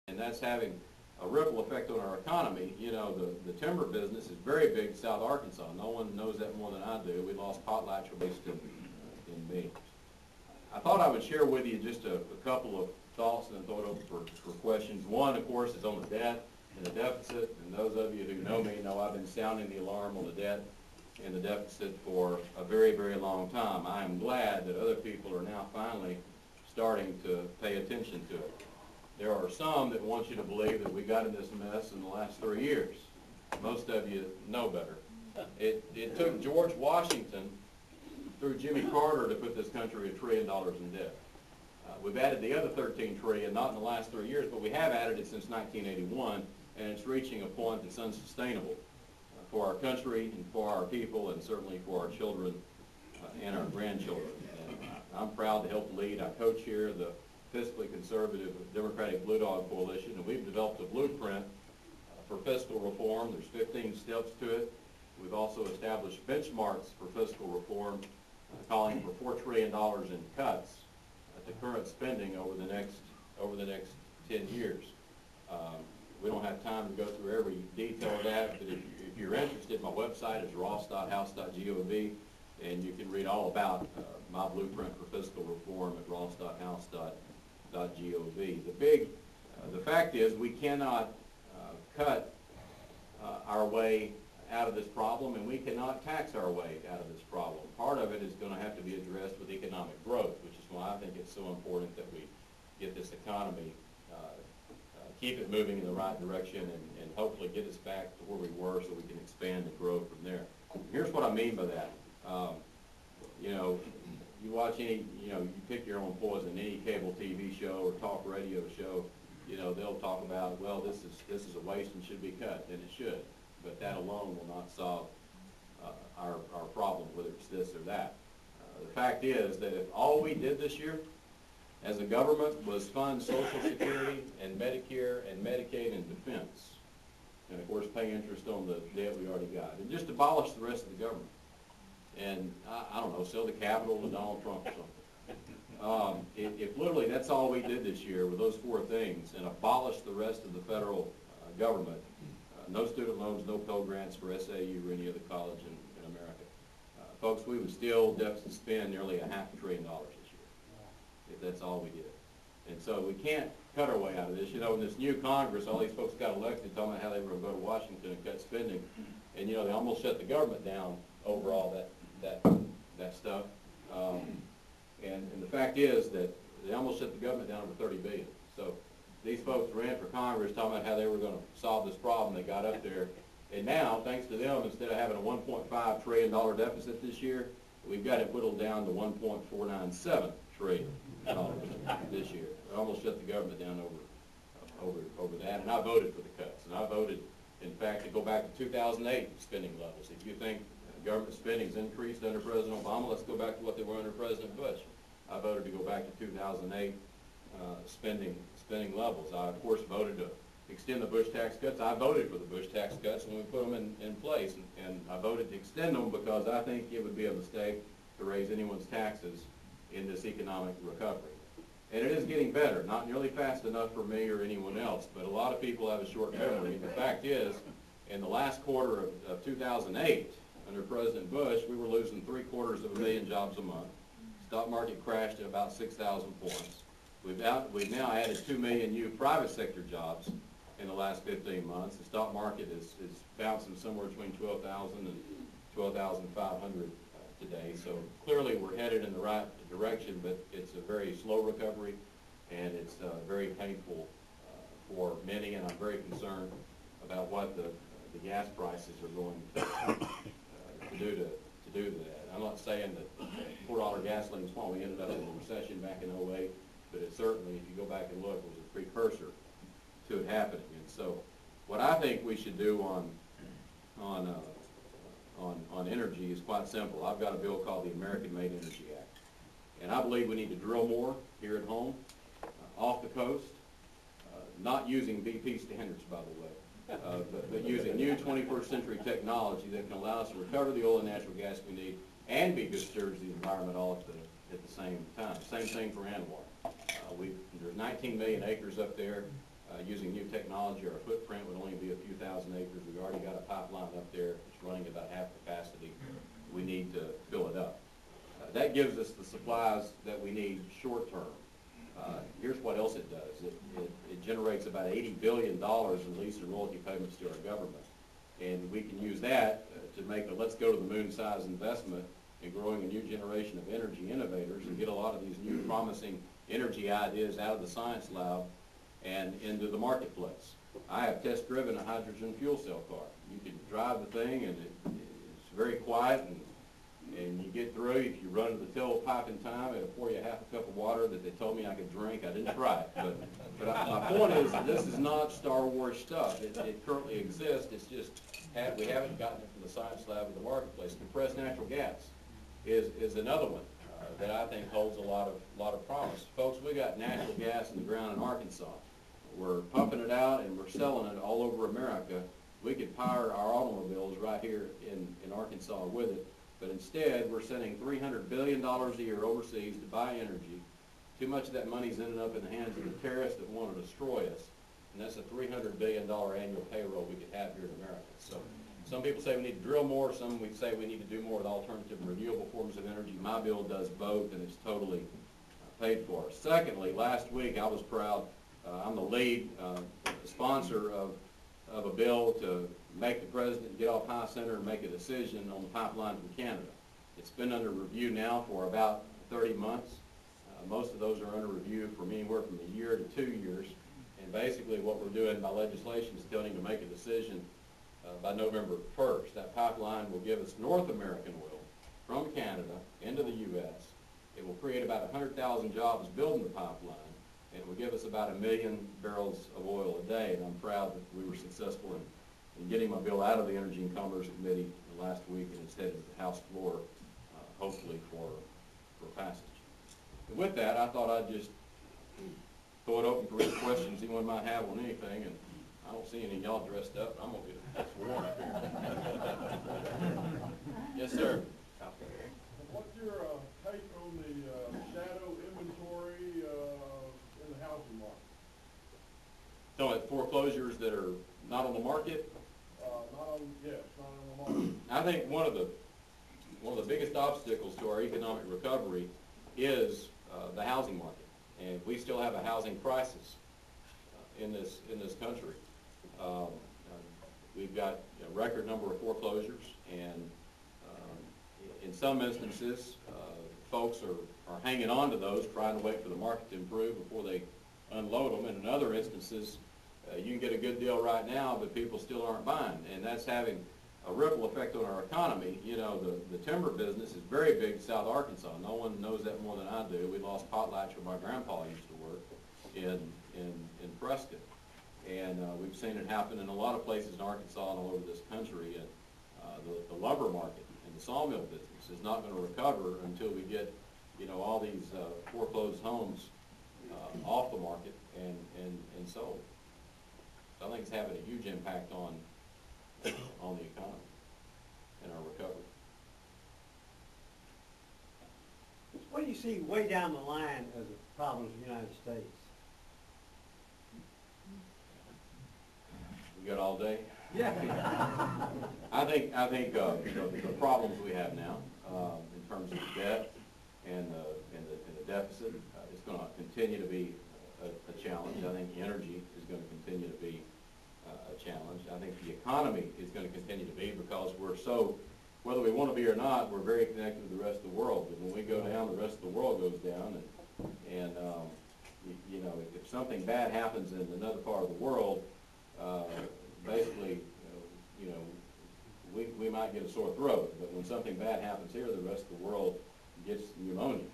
and that's having a ripple effect on our economy. You know, the timber business is very big in South Arkansas. No one knows that more than I do. We lost potlatch released in May. I thought I would share with you just a couple of thoughts and then throw it over for questions. One, of course, is on the debt and the deficit. And those of you who know me know I've been sounding the alarm on the debt and the deficit for a very, very long time. I am glad that other people are now finally starting to pay attention to it. There are some that want you to believe that we got in this mess in the last 3 years. Most of you know better. It took George Washington through Jimmy Carter to put this country $1 trillion in debt. We've added the other 13 trillion, not in the last 3 years, but we have added it since 1981, and it's reaching a point that's unsustainable for our country and for our people and certainly for our children and our grandchildren. And I'm proud to help lead. I coach here the fiscally conservative Democratic Blue Dog Coalition, and we've developed a blueprint for fiscal reform. There's 15 steps to it. We've also established benchmarks for fiscal reform, calling for $4 trillion in cuts to current spending over the next 10 years. We don't have time to go through every detail of that, but if you're interested, my website is ross.house.gov, and you can read all about my blueprint for fiscal reform at ross.house.gov. The fact is we cannot cut our way out of this problem, and we cannot tax our way out of this problem. Part of it is going to have to be addressed with economic growth, which is why I think it's so important that we get this economy, keep it moving in the right direction, and hopefully get us back to where we were so we can expand and grow from there. Here's what I mean by that. You know, you watch any, you pick your own poison, any cable TV show or talk radio show, they'll talk about, well, this is a waste and should be cut, and it should. But that alone will not solve our problem, whether it's this or that. The fact is that if all we did this year as a government was fund Social Security and Medicare and Medicaid and defense, and of course pay interest on the debt we already got, and just abolish the rest of the government, and I don't know, sell the Capitol to Donald Trump or something. If literally that's all we did this year with those 4 things and abolish the rest of the federal government, no student loans, no Pell Grants for SAU or any other college in America. Folks, we would still deficit spend nearly $500 billion this year if that's all we did. And so we can't cut our way out of this. In this new Congress, all these folks got elected talking about how they were going to go to Washington and cut spending. And, they almost shut the government down over all that stuff. And the fact is that they almost shut the government down over $30 billion. So these folks ran for Congress talking about how they were going to solve this problem. They got up there. And now, thanks to them, instead of having a $1.5 trillion deficit this year, we've got it whittled down to $1.497 trillion this year. We almost shut the government down over that. And I voted for the cuts. And I voted, in fact, to go back to 2008 spending levels. If you think government spending's increased under President Obama, let's go back to what they were under President Bush. I voted to go back to 2008 spending levels. I, of course, voted to extend the Bush tax cuts. I voted for the Bush tax cuts when we put them in place, and I voted to extend them because I think it would be a mistake to raise anyone's taxes in this economic recovery. And it is getting better, not nearly fast enough for me or anyone else, but a lot of people have a short memory. The fact is, in the last quarter of 2008, under President Bush, we were losing 750,000 jobs a month. Stock market crashed at about 6,000 points. We've now added 2 million new private sector jobs in the last 15 months. The stock market is bouncing somewhere between 12,000 and 12,500 today. So clearly we're headed in the right direction, but it's a very slow recovery, and it's very painful for many, and I'm very concerned about what the gas prices are going to do to that. I'm not saying that $4 gasoline is why we ended up in a recession back in 2008, but it certainly, if you go back and look, was a precursor to it happening. And so what I think we should do on energy is quite simple. I've got a bill called the American-Made Energy Act, and I believe we need to drill more here at home, off the coast, not using BP standards, by the way, but using new 21st century technology that can allow us to recover the oil and natural gas we need and be good stewards of the environment all at the same time. Same thing for Anwar. There's 19 million acres up there. using new technology, our footprint would only be a few thousand acres. We've already got a pipeline up there. It's running about half capacity. We need to fill it up. That gives us the supplies that we need short term. Here's what else it does. It generates about $80 billion in lease and royalty payments to our government. And we can use that to make a let's go to the moon size investment in growing a new generation of energy innovators and get a lot of these new promising energy ideas out of the science lab and into the marketplace. I have test driven a hydrogen fuel cell car. You can drive the thing and it's very quiet and you get through. If you run to the tailpipe in time, it'll pour you half a cup of water that they told me I could drink. I didn't try it. But my point is this is not Star Wars stuff. It currently exists. It's just we haven't gotten it from the science lab or the marketplace. Compressed natural gas is another one that I think holds a lot of promise. Folks, we got natural gas in the ground in Arkansas. We're pumping it out and we're selling it all over America. We could power our automobiles right here in Arkansas with it, but instead we're sending $300 billion a year overseas to buy energy. Too much of that money's ending up in the hands of the terrorists that want to destroy us, and that's a $300 billion annual payroll we could have here in America. So some people say we need to drill more, some we say we need to do more with alternative and renewable forms of energy. My bill does both, and it's totally paid for. Secondly, last week I was proud, I'm the lead sponsor of a bill to make the president get off high center and make a decision on the pipeline from Canada. It's been under review now for about 30 months. Most of those are under review from anywhere from a year to 2 years. And basically what we're doing by legislation is telling him to make a decision by November 1st. That pipeline will give us North American oil from Canada into the U.S. It will create about 100,000 jobs building the pipeline, and it will give us about 1 million barrels of oil a day. And I'm proud that we were successful in getting my bill out of the Energy and Commerce Committee last week, and it's headed to the House floor, hopefully for passage. And with that, I thought I'd just throw it open for any questions anyone might have on anything, and I don't see any of y'all dressed up. I'm going to get sworn up here. Yes, sir. What's your take on the shadow inventory in the housing market? So at foreclosures that are not on the market? Not on the market. I think one of the biggest obstacles to our economic recovery is the housing market, and we still have a housing crisis in this country. We've got a record number of foreclosures, and in some instances, folks are hanging on to those, trying to wait for the market to improve before they unload them. And in other instances, you can get a good deal right now, but people still aren't buying, and that's having a ripple effect on our economy. You know, the timber business is very big in South Arkansas. No one knows that more than I do. We lost potlatch where my grandpa used to work in Prescott. And we've seen it happen in a lot of places in Arkansas and all over this country. And the lumber market and the sawmill business is not going to recover until we get, all these foreclosed homes off the market and sold. So I think it's having a huge impact on the economy and our recovery. What do you see way down the line as the problems in the United States? We got all day? Yeah. I think the problems we have now in terms of debt and the deficit is going to continue to be a challenge. I think energy is going to continue to be a challenge. I think the economy is going to continue to be, because we're so, whether we want to be or not, we're very connected with the rest of the world. But when we go down, the rest of the world goes down. And if something bad happens in another part of the world, basically, we might get a sore throat. But when something bad happens here, the rest of the world gets pneumonia.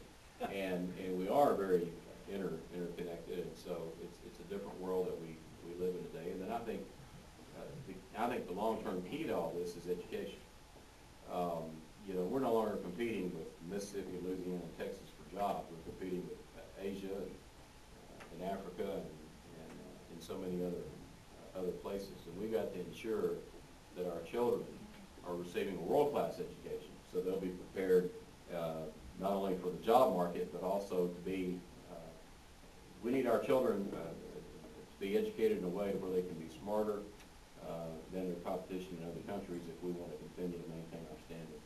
And we are very interconnected, and so it's a different world that we live in today. And then I think the long-term key to all this is education. We're no longer competing with Mississippi, Louisiana, and Texas for jobs. We're competing with Asia and Africa and so many other places. And we've got to ensure that our children are receiving a world-class education, so they'll be prepared not only for the job market, but also to be, we need our children to be educated in a way where they can be smarter than their competition in other countries if we want to continue to maintain our standing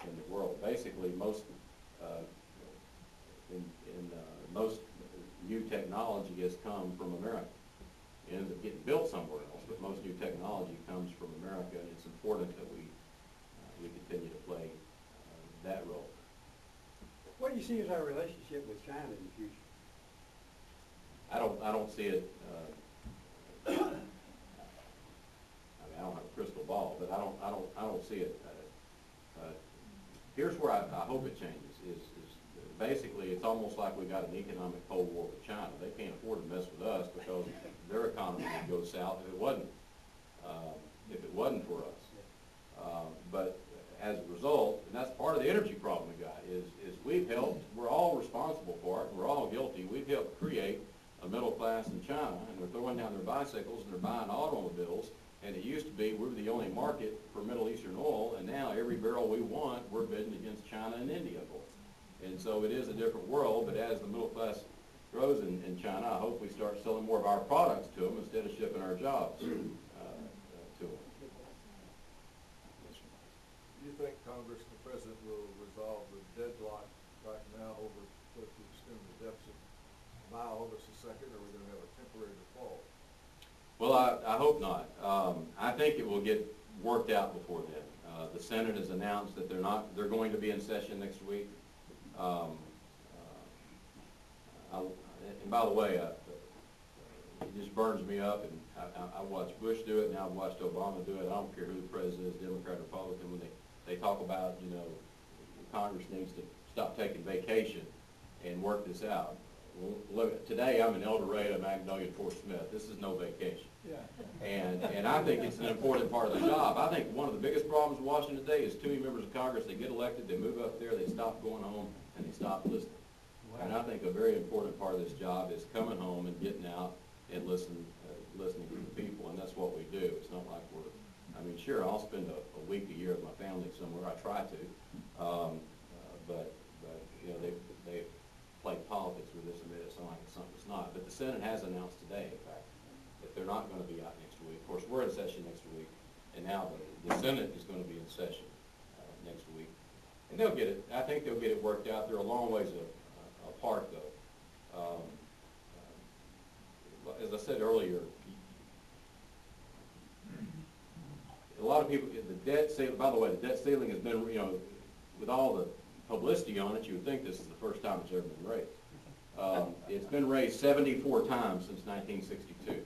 in the world. Basically, most most new technology has come from America. It ends up getting built somewhere else, but most new technology comes from America, and it's important that we continue to play that role. What do you see as our relationship with China in the future? I don't see it. I mean, I don't have a crystal ball, but I don't see it. Here's where I hope it changes. Is basically it's almost like we got an economic Cold War with China. They can't afford to mess with us because their economy would go south if it wasn't for us. But as a result, and that's part of the energy problem we got, is we've helped, we're all responsible for it, we're all guilty, we've helped create a middle class in China, and they're throwing down their bicycles and they're buying automobiles, and it used to be we were the only market for Middle Eastern oil, and now every barrel we want, we're bidding against China and India for. And so it is a different world, but as the middle class grows in China, I hope we start selling more of our products to them instead of shipping our jobs to them. Do you think Congress and the President will resolve the deadlock right now over whether to extend the deficit by August the 2nd, or are we going to have a temporary default? Well, I hope not. I think it will get worked out before then. The Senate has announced that they're going to be in session next week. And by the way, it just burns me up, and I watched Bush do it, now I've watched Obama do it. I don't care who the president is, Democrat or Republican, when they talk about, Congress needs to stop taking vacation and work this out. Well, look, today I'm in El Dorado, Magnolia, Fort Smith. This is no vacation. Yeah. And I think it's an important part of the job. I think one of the biggest problems in Washington today is too many members of Congress, they get elected, they move up there, they stop going home, and they stop listening. Wow. And I think a very important part of this job is coming home and getting out and listening to the people, and that's what we do. It's not like sure, I'll spend a week, a year with my family somewhere. I try to, but they play politics with this and made it sound like it's something it's not. But the Senate has announced today, in fact, that they're not going to be out next week. Of course, we're in session next week, and now the Senate is going to be in session next week, and they'll get it. I think they'll get it worked out. They're a long ways apart, though. As I said earlier, a lot of people, the debt ceiling, by the way, the debt ceiling has been, with all the publicity on it, you would think this is the first time it's ever been raised. It's been raised 74 times since 1962.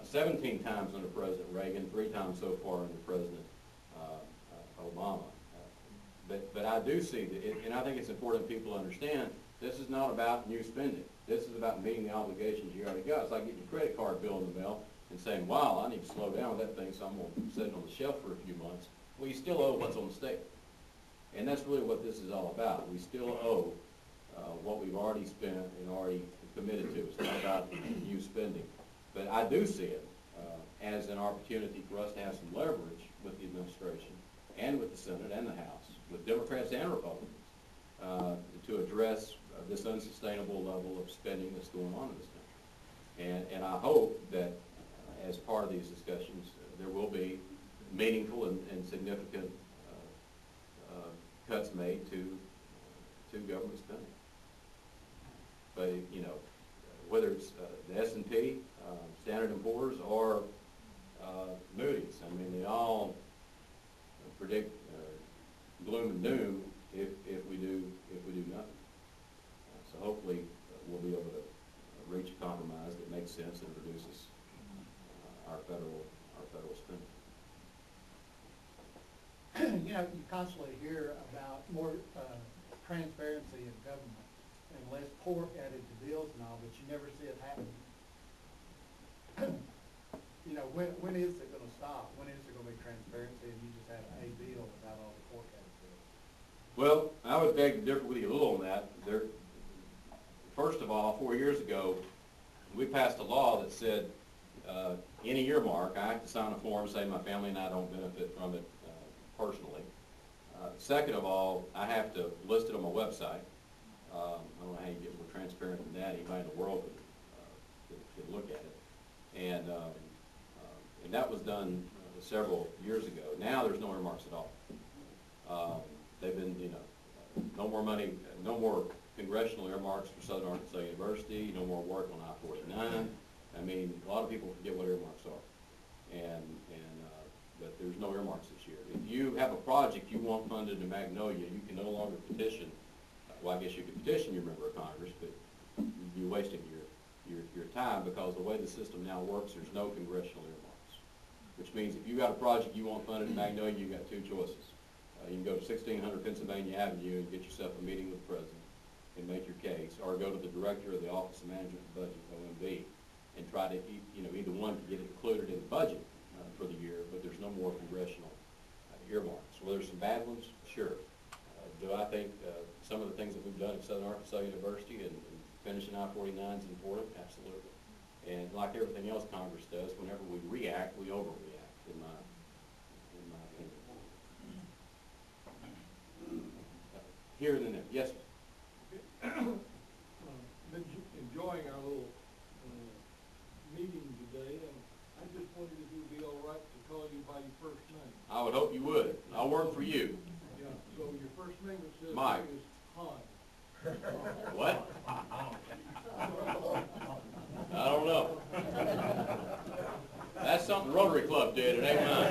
17 times under President Reagan, 3 times so far under President Obama. But I do see that, and I think it's important people understand, this is not about new spending. This is about meeting the obligations you already got. It's like getting your credit card bill in the mail and saying, wow, I need to slow down with that thing, so I'm going to set it on the shelf for a few months. Well, you still owe what's on the statement. And that's really what this is all about. We still owe what we've already spent and already committed to. It's not about new spending. But I do see it as an opportunity for us to have some leverage with the administration and with the Senate and the House, with Democrats and Republicans, to address this unsustainable level of spending that's going on in this country. And I hope that as part of these discussions, there will be meaningful and significant cuts made to government spending. But whether it's the S&P, Standard & Poor's, or Moody's, I mean, they all predict gloom and doom if we do nothing. So hopefully we'll be able to reach a compromise that makes sense and reduces our federal spending. You constantly hear about more transparency in government and less pork added to bills and all, but you never see it happen. When is it going to stop? When is there going to be transparency and you just have a bill without all the pork added to it? Well, I would beg to differ with you a little on that. First of all, 4 years ago, we passed a law that said any earmark, I have to sign a form saying my family and I don't benefit from it personally. Second of all, I have to list it on my website. I don't know how you get more transparent than that. Anybody in the world could look at it. And that was done several years ago. Now there's no earmarks at all. They've been, no more money, no more congressional earmarks for Southern Arkansas University, no more work on I-49. I mean, a lot of people forget what earmarks are. But there's no earmarks this year. If you have a project you want funded in Magnolia, you can no longer petition. Well, I guess you could petition your member of Congress, but you're wasting your time, because the way the system now works, there's no congressional earmarks. Which means if you got a project you want funded in Magnolia, you've got two choices. You can go to 1600 Pennsylvania Avenue and get yourself a meeting with the president and make your case, or go to the director of the Office of Management and Budget, OMB, and try to, either one to get it included in the budget for the year, but there's no more congressional earmarks. Well, there's some bad ones, sure. Do I think some of the things that we've done at Southern Arkansas University and finishing I-49 is important? Absolutely. And like everything else Congress does, whenever we react, we overreact, in my opinion. Here and then, yes, sir. Been enjoying our little meeting today, and I just wondered if it would be all right to call you by your first name. I would hope you would. I'll work for you. Yeah, so your first name, it says Mike. here is Han. What? I don't know. That's something Rotary Club did, it ain't mine.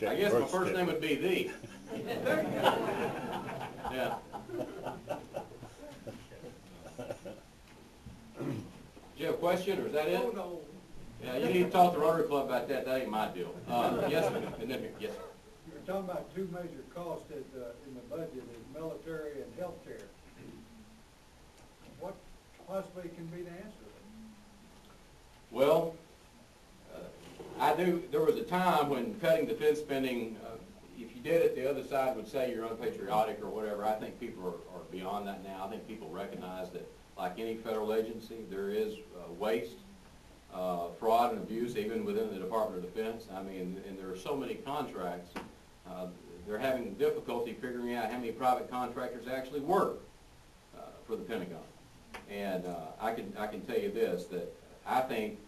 I guess my first name would be The. Yeah. Do you have a question, or is that it? Oh, no. Yeah, you need to talk to Rotary Club about that. That ain't my deal. Yes, ma'am. And then, yes, sir. You're talking about two major costs in the budget, is military and healthcare. What possibly can be the answer? Well, there was a time when cutting defense spending, if you did it, the other side would say you're unpatriotic or whatever. I think people are beyond that now. I think people recognize that, like any federal agency, there is waste, fraud, and abuse, even within the Department of Defense. I mean, and there are so many contracts, they're having difficulty figuring out how many private contractors actually work for the Pentagon. And I can tell you this, that I think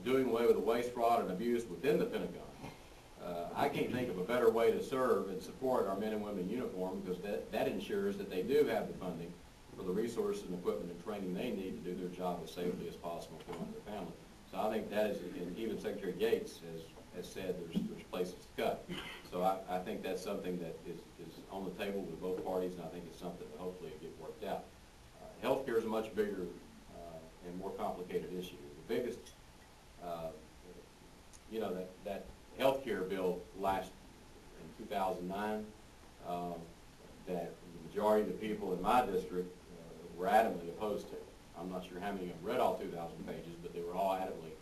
doing away with the waste, fraud, and abuse within the Pentagon, I can't think of a better way to serve and support our men and women in uniform, because that ensures that they do have the funding for the resources and equipment and training they need to do their job as safely as possible for them and their family. So I think that is, and even Secretary Gates has said there's places to cut. So I think that's something that is on the table with both parties, and I think it's something that hopefully will get worked out. Healthcare is a much bigger and more complicated issue. The biggest, that healthcare bill last in 2009, that the majority of the people in my district were adamantly opposed to. I'm not sure how many of them read all 2,000 pages, but they were all adamantly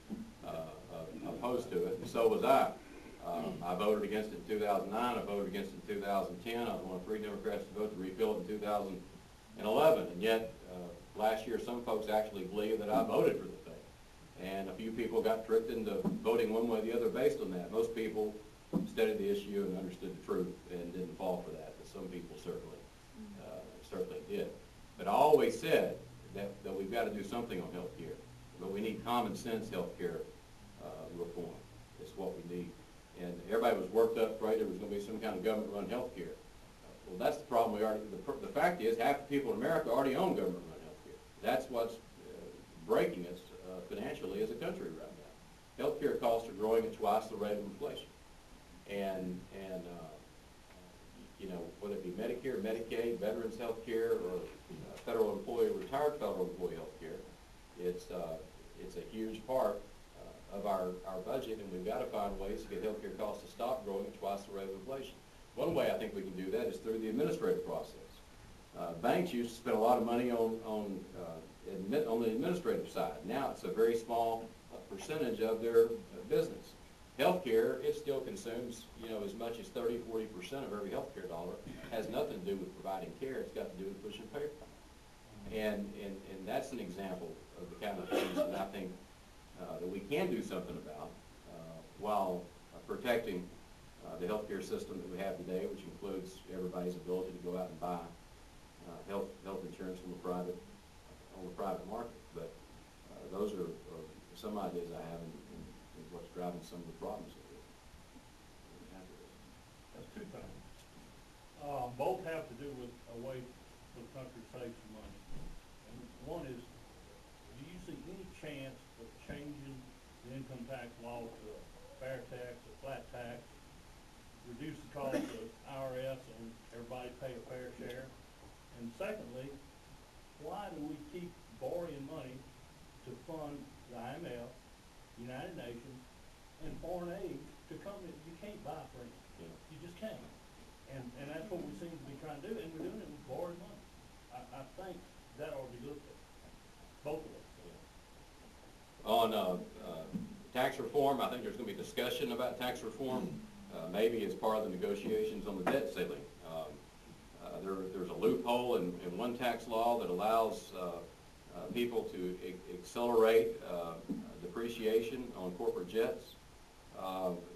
opposed to it, and so was I. I voted against it in 2009, I voted against it in 2010, I was one of 3 Democrats to vote to repeal it in 2011, and yet last year some folks actually believe that I voted for the thing. And a few people got tricked into voting one way or the other based on that. Most people studied the issue and understood the truth and didn't fall for that, but some people certainly did. But I always said that we've got to do something on health care, but we need common sense health care reform. It's what we need. And everybody was worked up, right? There was going to be some kind of government-run health care. Well, that's the problem. The fact is, half the people in America already own government-run health care. That's what's breaking us financially as a country right now. Health care costs are growing at twice the rate of inflation. And whether it be Medicare, Medicaid, veterans health care, or federal employee, retired federal employee health care, it's a huge part of our budget, and we've got to find ways to get health care costs to stop growing at twice the rate of inflation. One way I think we can do that is through the administrative process. Banks used to spend a lot of money on the administrative side. Now it's a very small percentage of their business. Healthcare, it still consumes, as much as 30–40% of every healthcare dollar. Has nothing to do with providing care. It's got to do with pushing paper. And that's an example of the kind of things that I think that we can do something about while protecting the healthcare system that we have today, which includes everybody's ability to go out and buy health insurance on the private market. But some ideas I have in what's driving some of the problems that we have here. That's two things. Both have to do with a way for the country to save some money. And one is, do you see any chance of changing the income tax law to a fair tax, a flat tax, reduce the cost of IRS and everybody pay a fair share? And secondly, why do we keep borrowing money to fund the IMF, United Nations, and foreign aid to companies you can't buy free? Yeah. You just can't. And that's what we seem to be trying to do, and we're doing it with borrowed money. I think that ought to be looked at, both of us. On tax reform, I think there's going to be discussion about tax reform, maybe as part of the negotiations on the debt ceiling. There's a loophole in one tax law that allows people to accelerate depreciation on corporate jets,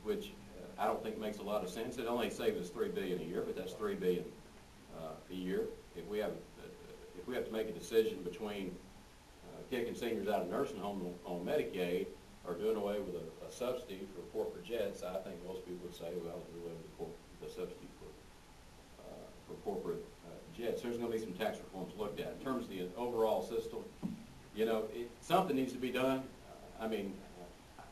which I don't think makes a lot of sense. It only saves us $3 billion a year, but that's $3 billion a year. If we have to make a decision between kicking seniors out of nursing home on Medicaid or doing away with a subsidy for corporate jets, I think most people would say, well, do away with the subsidy for corporate jets. There's going to be some tax reforms looked at. In terms of the overall system, you know, something needs to be done. I mean,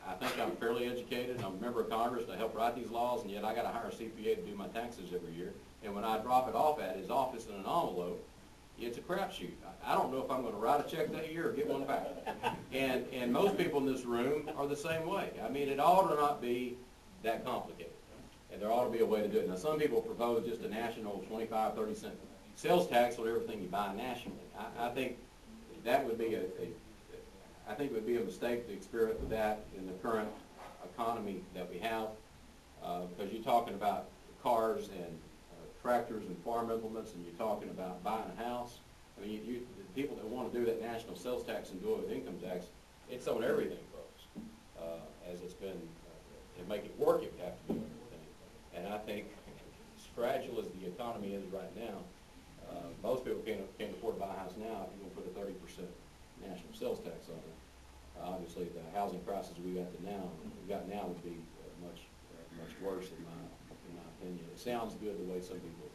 I think I'm fairly educated. I'm a member of Congress to help write these laws, and yet I got to hire a CPA to do my taxes every year. And when I drop it off at his office in an envelope, it's a crapshoot. I don't know if I'm going to write a check that year or get one back. And most people in this room are the same way. I mean, it ought to not be that complicated. And there ought to be a way to do it. Now, some people propose just a national 25, 30-cent sales tax on everything you buy nationally. I think that would be I think it would be a mistake to experiment with that in the current economy that we have, because you're talking about cars and tractors and farm implements, and you're talking about buying a house. I mean, the people that want to do that national sales tax and do it with income tax, it's on everything, folks. As it's been, to make it work, you have to do everything. And I think, as fragile as the economy is right now, most people can't afford to buy a house now if you're going to put a 30% national sales tax on it. Obviously, the housing crisis we've got now would be much worse in my opinion. It sounds good the way some people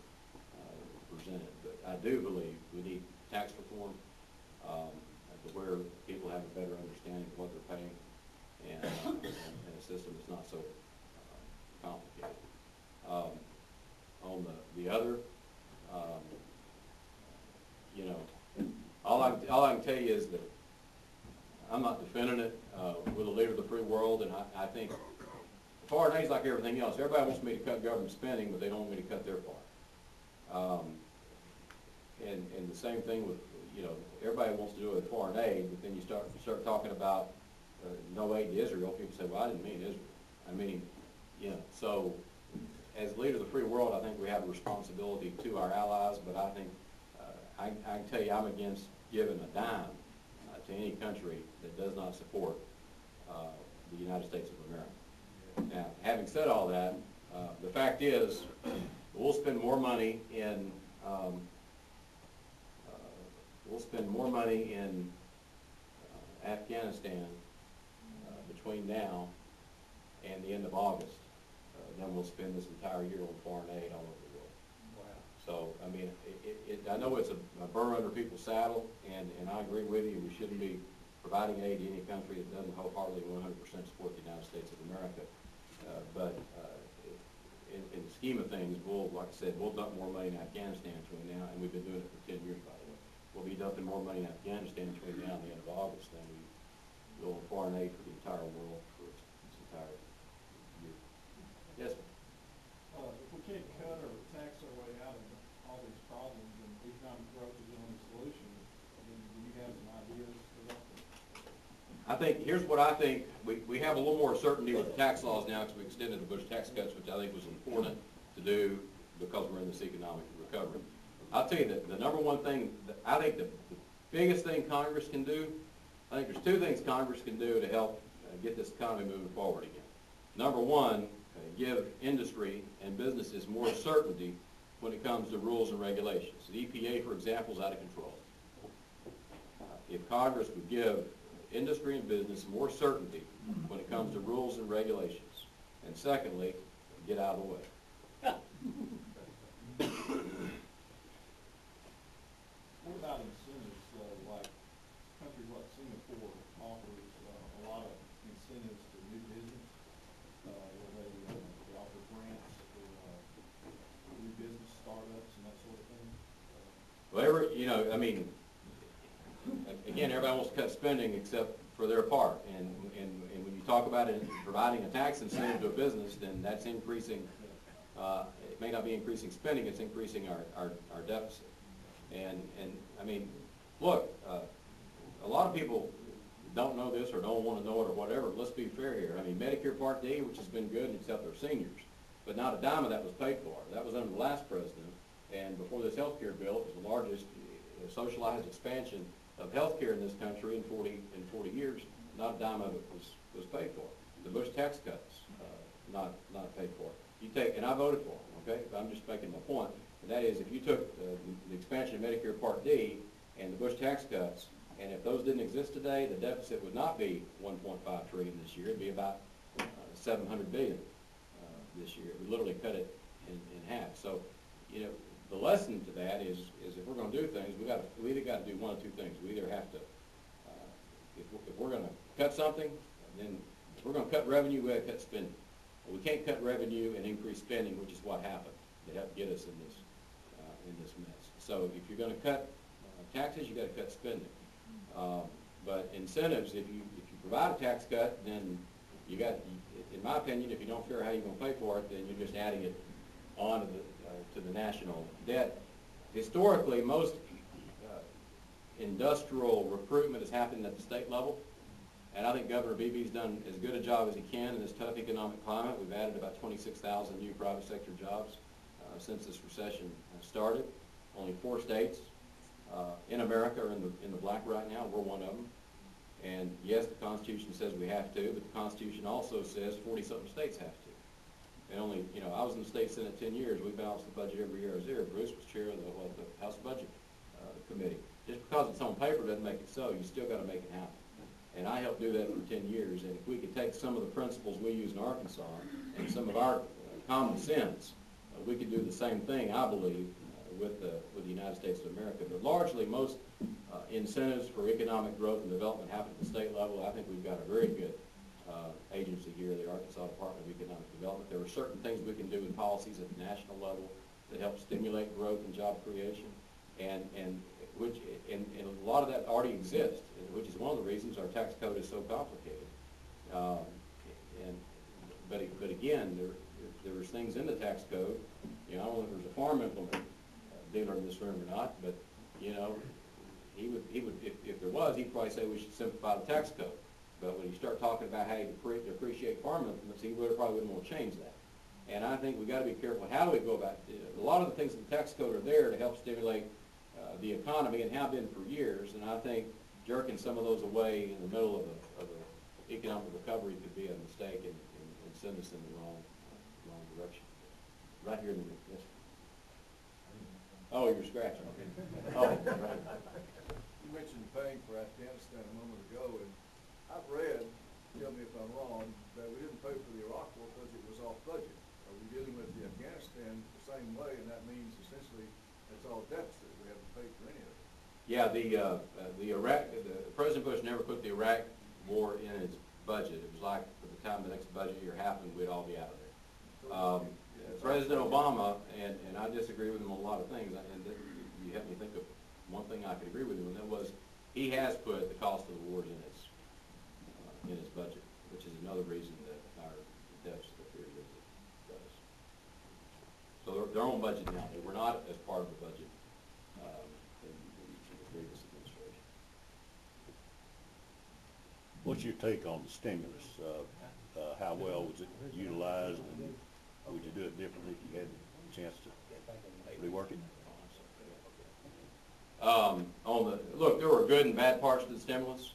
present it, but I do believe we need tax reform to where people have a better understanding of what they're paying and a system that's not so complicated. On the other, you know, all I can tell you is that I'm not defending it. We're the leader of the free world, and I think foreign aid's like everything else. Everybody wants me to cut government spending, but they don't want me to cut their part. And the same thing with, you know, everybody wants to do it with foreign aid, but then you start talking about no aid to Israel. People say, well, I didn't mean Israel. I mean, you know, so as leader of the free world, I think we have a responsibility to our allies, but I think I can tell you I'm against giving a dime to any country that does not support the United States of America. Now, having said all that, the fact is we'll spend more money in Afghanistan between now and the end of August than we'll spend this entire year on foreign aid all over the world. Wow. So, I mean, I know it's a burr under people's saddle, and I agree with you. We shouldn't be providing aid to any country that doesn't wholeheartedly 100% support the United States of America. But in the scheme of things, like I said, we'll dump more money in Afghanistan between now, and we've been doing it for 10 years, by the way. We'll be dumping more money in Afghanistan between now and the end of August than we will in foreign aid for the entire world for this entire year. Yes, sir. If we can't cut or tax our way out of all these problems and economic growth is the only solution, then do you have some ideas for that? I think, here's what I think, we have a little more certainty with the tax laws now because we extended the Bush tax cuts, which I think was important to do because we're in this economic recovery. I'll tell you that the number one thing, I think the biggest thing Congress can do, I think there's two things Congress can do to help get this economy moving forward again. Number one, give industry and businesses more certainty when it comes to rules and regulations. The EPA, for example, is out of control. If Congress would give industry and business more certainty when it comes to rules and regulations. And secondly, get out of the way. What about incentives, like countries like Singapore offers a lot of incentives to new business, where they offer grants for new business startups and that sort of thing? Well, I mean, again, everybody wants to cut spending except for their part. And when you talk about it, providing a tax incentive to a business, then that's increasing, it may not be increasing spending, it's increasing our deficit. And I mean, look, a lot of people don't know this or don't want to know it or whatever. Let's be fair here. I mean, Medicare Part D, which has been good, except for seniors, but not a dime of that was paid for. That was under the last president. And before this health care bill, it was the largest socialized expansion of health care in this country in 40 years. Not a dime of it was paid for. The Bush tax cuts, not paid for. You take, and I voted for them, okay? But I'm just making my point. And that is, if you took the expansion of Medicare Part D and the Bush tax cuts, and if those didn't exist today, the deficit would not be 1.5 trillion this year. It'd be about 700 billion this year. We literally cut it in half. So, the lesson to that is if we're going to do things, we either got to do one of two things. We either have to, if we're going to cut something, then if we're going to cut revenue, we have to cut spending. But we can't cut revenue and increase spending, which is what happened. They helped get us in this mess. So if you're going to cut taxes, you got to cut spending. But incentives, if you provide a tax cut, then you got, in my opinion, if you don't figure out how you're going to pay for it, then you're just adding it on to the national debt. Historically, most industrial recruitment has happened at the state level, and I think Governor Beebe's done as good a job as he can in this tough economic climate. We've added about 26,000 new private sector jobs since this recession started. Only 4 states in America are in the black right now. We're one of them. And yes, the Constitution says we have to, but the Constitution also says 40-something states have to. And only, I was in the state Senate 10 years. We balanced the budget every year I was there. Bruce was chair of the House Budget Committee. Just because it's on paper doesn't make it so. You still got to make it happen. And I helped do that for 10 years. And if we could take some of the principles we use in Arkansas and some of our common sense, we could do the same thing, I believe, with the United States of America. But largely, most incentives for economic growth and development happen at the state level. I think we've got a very good agency here, the Arkansas Department of Economic Development. There are certain things we can do with policies at the national level that help stimulate growth and job creation, and a lot of that already exists, which is one of the reasons our tax code is so complicated. But again, there's things in the tax code. I don't know if there's a farm implement dealer in this room or not, but he would if there was, he'd probably say we should simplify the tax code. But when you start talking about how you depreciate farm implements, he probably wouldn't want to change that. And I think we've got to be careful. How do we go about it? A lot of the things in the tax code are there to help stimulate the economy and have been for years. And I think jerking some of those away in the middle of a economic recovery could be a mistake and send us in the wrong direction. Right here in the middle. Yes. Oh, you're scratching. Okay. Oh, right. You mentioned paying for Afghanistan a moment ago, and I've read, tell me if I'm wrong, that we didn't pay for the Iraq war because it was off budget. Are we dealing with the Afghanistan the same way, and that means essentially it's all deficit? We haven't paid for any of it. Yeah, President Bush never put the Iraq war in his budget. It was like by the time the next budget year happened, we'd all be out of there. President Obama, and I disagree with him on a lot of things, and you helped me think of one thing I could agree with him, and that was he has put the cost of the wars in his budget, which is another reason that our deficit appears as it does. So they're on budget now. They were not as part of the budget in the previous administration. What's your take on the stimulus? How well was it utilized, and would you do it differently if you had the chance to rework it? Look, there were good and bad parts to the stimulus.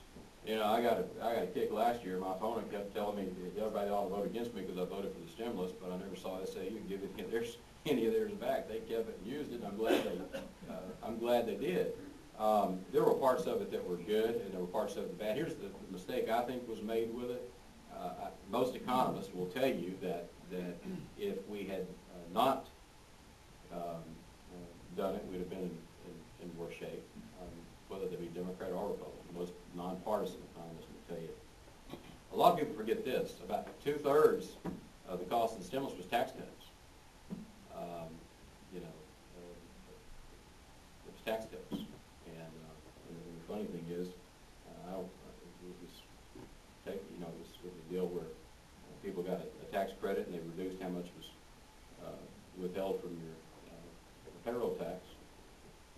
I got a kick last year. My opponent kept telling me everybody ought to vote against me because I voted for the stimulus, but I never saw SAU give any of theirs back. They kept it and used it, and I'm glad they did. There were parts of it that were good, and there were parts of it bad. Here's the mistake I think was made with it. Most economists will tell you that if we had not done it, we'd have been in worse shape, whether they be Democrat or Republican. Most nonpartisan economists will tell you. A lot of people forget this. About 2/3 of the cost of the stimulus was tax cuts. It was tax cuts. And the funny thing is, it was a deal where people got a tax credit and they reduced how much was withheld from your payroll tax.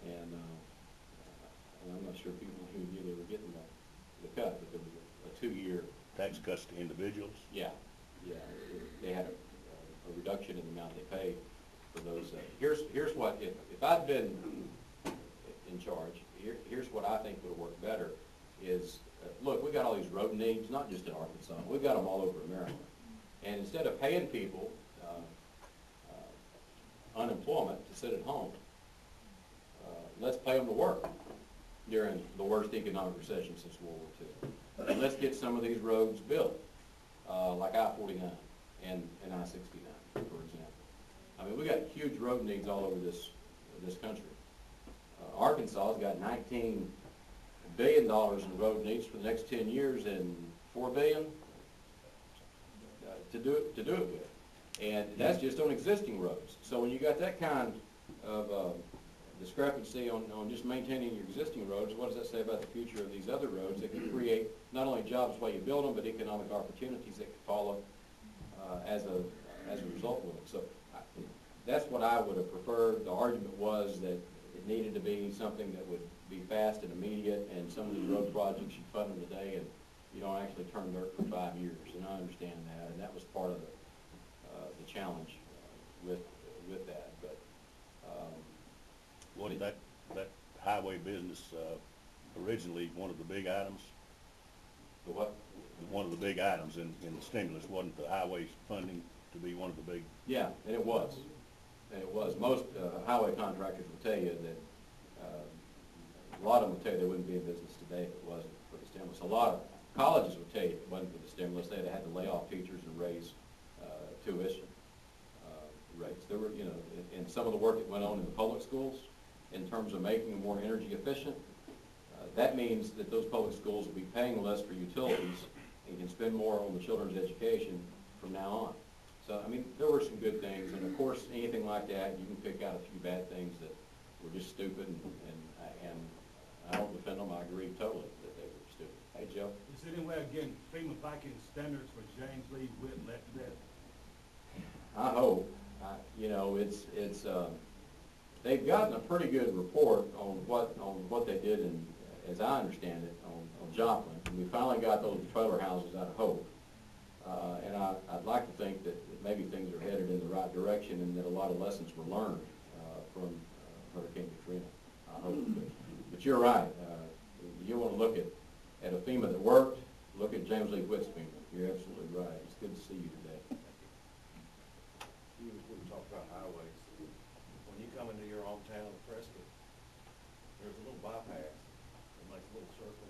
And I'm not sure people even knew they were getting the cut, but there was a 2-year. Tax cuts to individuals? Yeah. They had a reduction in the amount they paid for those. Here's what, if I'd been in charge, here's what I think would have worked better is, look, we got all these road needs, not just in Arkansas, we've got them all over America. And instead of paying people unemployment to sit at home, let's pay them to work during the worst economic recession since World War II. And let's get some of these roads built, like I-49 and I-69, for example. I mean, we got huge road needs all over this country. Arkansas's got $19 billion in road needs for the next 10 years and $4 billion to do it with. And that's just on existing roads. So when you got that kind of discrepancy on just maintaining your existing roads, what does that say about the future of these other roads that can create not only jobs while you build them, but economic opportunities that could follow as a result of it? So that's what I would have preferred. The argument was that it needed to be something that would be fast and immediate, and some of these road projects you fund them today and you don't actually turn dirt for 5 years. And I understand that, and that was part of the challenge with that. But Wasn't that highway business originally one of the big items? the what? One of the big items in the stimulus, wasn't the highway funding to be one of the big? Yeah, and it was. And it was. Most highway contractors will tell you that, a lot of them will tell you they wouldn't be in business today if it wasn't for the stimulus. A lot of colleges would tell you if it wasn't for the stimulus, they'd have had to lay off teachers and raise tuition rates. There were, in some of the work that went on in the public schools in terms of making them more energy efficient, that means that those public schools will be paying less for utilities and can spend more on the children's education from now on. So, I mean, there were some good things, and of course, anything like that, you can pick out a few bad things that were just stupid, and I don't defend them. I agree totally that they were stupid. Hey, Joe? Is there any way of getting FEMA back in standards for James Lee Witt left that? I hope. They've gotten a pretty good report on what they did, and as I understand it, on Joplin. And we finally got those trailer houses out of Hope. And I'd like to think that maybe things are headed in the right direction, and that a lot of lessons were learned from Hurricane Katrina. I hope. But you're right. You want to look at a FEMA that worked. Look at James Lee Witt's FEMA. You're absolutely right. It's good to see you today. We talk about highways. When you come into your hometown of Prescott, there's a little bypass that makes a little circle.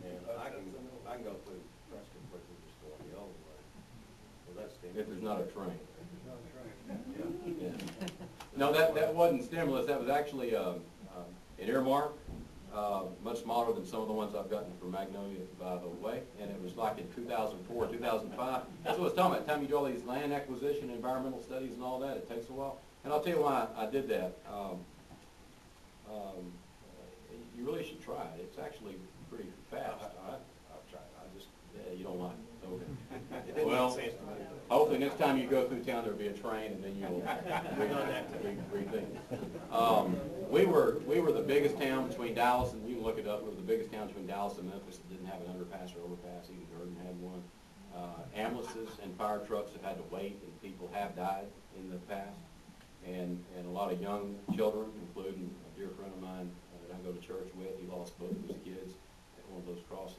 And I can go through Prescott quickly just going the other way. Well, that's If there's not a train. Yeah. Yeah. No, that wasn't stimulus. That was actually an earmark, much smaller than some of the ones I've gotten from Magnolia, by the way. And it was like in 2004, 2005. That's what I was talking about. Time you do all these land acquisition, environmental studies, and all that, it takes a while. And I'll tell you why I did that. You really should try it. It's actually pretty fast. I've tried. Yeah, you don't like it. Okay. It didn't Well, make sense to me. hopefully next time you go through town, there'll be a train, and then you'll rethink it. We were the biggest town between Dallas, and you can look it up, we were the biggest town between Dallas and Memphis that didn't have an underpass or overpass. Even Durden had one. Ambulances and fire trucks have had to wait, and people have died in the past. And a lot of young children, including a dear friend of mine that I go to church with, he lost both of his kids at one of those crossings.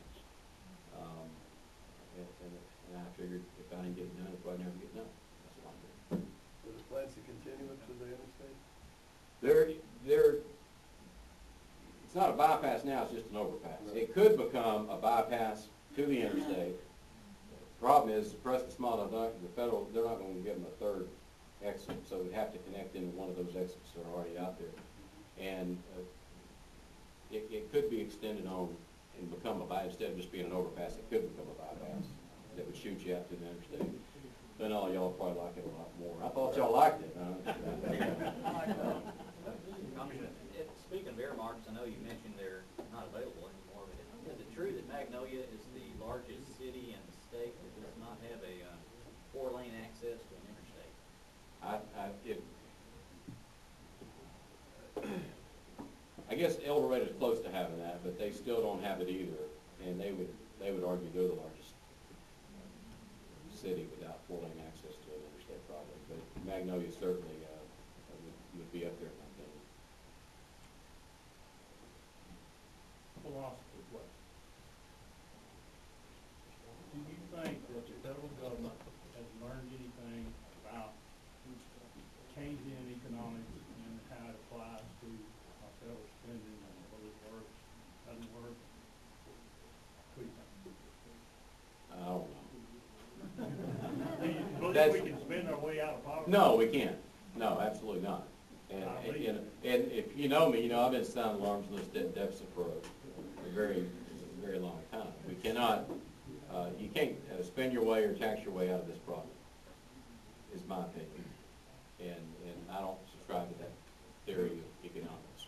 And I figured if I didn't get it done, it would never get done. That's what I'm doing. Are there plans to continue it to the interstate? bypass now, it's just an overpass. It could become a bypass to the interstate. Problem is, Preston Small, the federal, they're not gonna give them a third exit, so we'd have to connect into one of those exits that are already out there. And it could be extended on and become a bypass, instead of just being an overpass, it could become a bypass that would shoot you out to the interstate. Then all y'all probably like it a lot more. I thought y'all liked it, huh? Speaking of earmarks, I know you mentioned they're not available anymore, but is it true that Magnolia is the largest city in the state that does not have a four-lane access to an interstate? I guess El Dorado's close to having that, but they still don't have it either, and they would argue they're the largest city without four-lane access to an interstate probably, but Magnolia certainly would be up there, I think. Philosophy question. Do you think that the federal government has learned anything about Keynesian economics and how it applies to federal spending and whether it works, doesn't work? What do you think? I don't know. Do you believe That's- we can spend our way out of poverty? No, we can't. No, absolutely not. And if you know me, you know I've been sounding alarms on this debt deficit for a very, very long time. We cannot, you can't spend your way or tax your way out of this problem, is my opinion. And I don't subscribe to that theory of economics.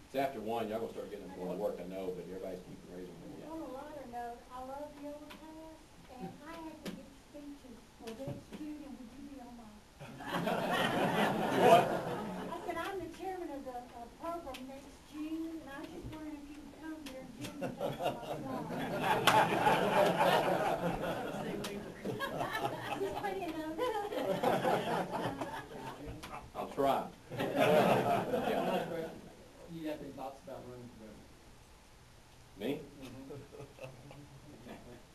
It's after one, y'all gonna start getting up more to work, I know, but everybody's keeping raising money. On a lighter note, I love the overpass, and I had to get speeches for next June, and would you be on my? What? I said, I'm the chairman of the program next June, and I was just wondering if you would come there and June and take my slide. Just let you know. I'll try. Another Yeah. question, you have any thoughts about running for governor? Me?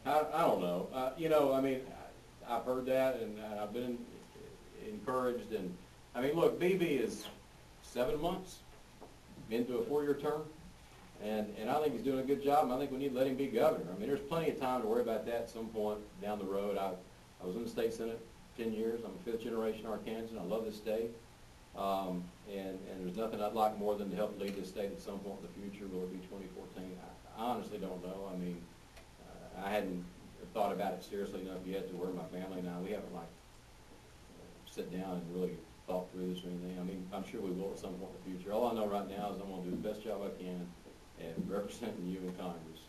I don't know. You know, I mean, I've heard that and I've been encouraged and, I mean, look, BB is 7 months into a 4-year term and I think he's doing a good job and I think we need to let him be governor. I mean, there's plenty of time to worry about that at some point down the road. I was in the state senate 10 years. I'm a 5th generation Arkansan. I love this state. And there's nothing I'd like more than to help lead this state at some point in the future. Will it be 2014? I honestly don't know. I mean, I hadn't thought about it seriously enough yet to where my family and I, we haven't like sit down and really thought through this or anything. I mean, I'm sure we will at some point in the future. All I know right now is I'm going to do the best job I can at representing you in Congress.